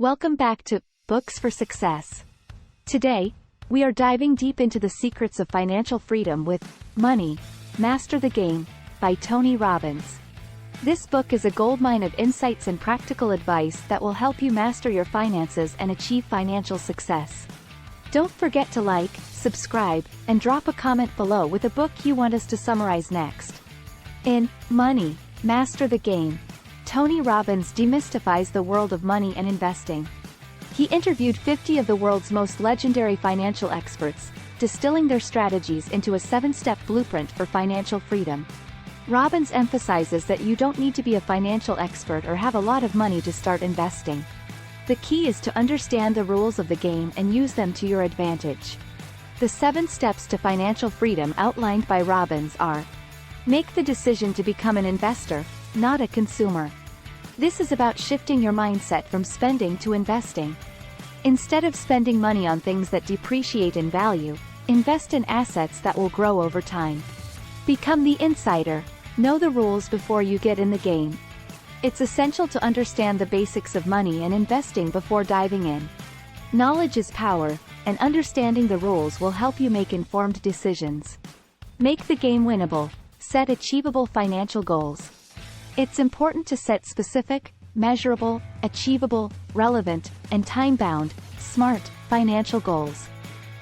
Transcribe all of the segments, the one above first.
Welcome back to Books for Success. Today, we are diving deep into the secrets of financial freedom with Money, Master the Game by Tony Robbins. This book is a goldmine of insights and practical advice that will help you master your finances and achieve financial success. Don't forget to like, subscribe, and drop a comment below with a book you want us to summarize next. In Money, Master the Game, Tony Robbins demystifies the world of money and investing. He interviewed 50 of the world's most legendary financial experts, distilling their strategies into a 7-step blueprint for financial freedom. Robbins emphasizes that you don't need to be a financial expert or have a lot of money to start investing. The key is to understand the rules of the game and use them to your advantage. The 7 steps to financial freedom outlined by Robbins are: make the decision to become an investor, not a consumer. This is about shifting your mindset from spending to investing. Instead of spending money on things that depreciate in value, invest in assets that will grow over time. Become the insider. Know the rules before you get in the game. It's essential to understand the basics of money and investing before diving in. Knowledge is power, and understanding the rules will help you make informed decisions. Make the game winnable. Set achievable financial goals. It's important to set specific, measurable, achievable, relevant, and time-bound, smart, financial goals.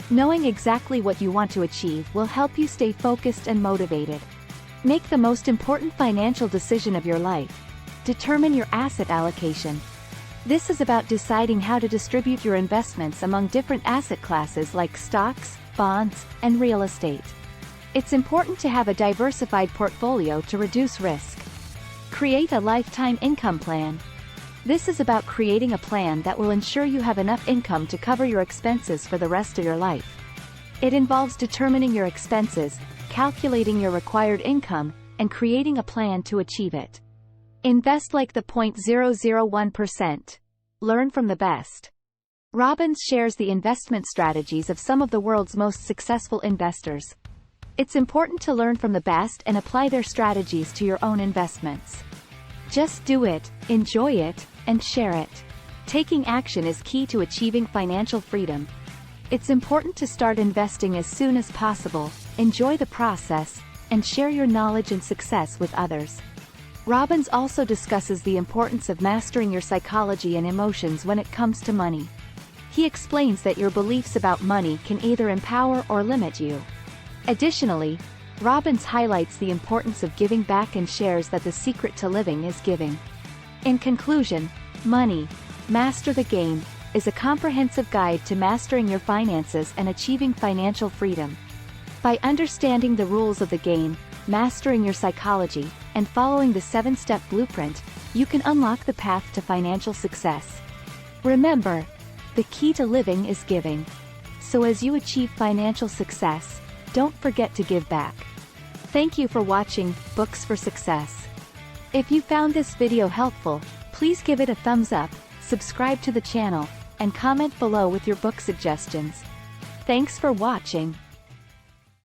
Knowing exactly what you want to achieve will help you stay focused and motivated. Make the most important financial decision of your life. Determine your asset allocation. This is about deciding how to distribute your investments among different asset classes like stocks, bonds, and real estate. It's important to have a diversified portfolio to reduce risk. Create a lifetime income plan. This is about creating a plan that will ensure you have enough income to cover your expenses for the rest of your life. It involves determining your expenses, calculating your required income, and creating a plan to achieve it. Invest like the 0.001%. Learn from the best. Robbins shares the investment strategies of some of the world's most successful investors. It's important to learn from the best and apply their strategies to your own investments. Just do it, enjoy it, and share it. Taking action is key to achieving financial freedom. It's important to start investing as soon as possible, enjoy the process, and share your knowledge and success with others. Robbins also discusses the importance of mastering your psychology and emotions when it comes to money. He explains that your beliefs about money can either empower or limit you. Additionally, Robbins highlights the importance of giving back and shares that the secret to living is giving. In conclusion, Money, Master the Game, is a comprehensive guide to mastering your finances and achieving financial freedom. By understanding the rules of the game, mastering your psychology, and following the 7-step blueprint, you can unlock the path to financial success. Remember, the key to living is giving. So as you achieve financial success, don't forget to give back. Thank you for watching Books for Success. If you found this video helpful, please give it a thumbs up, subscribe to the channel, and comment below with your book suggestions. Thanks for watching.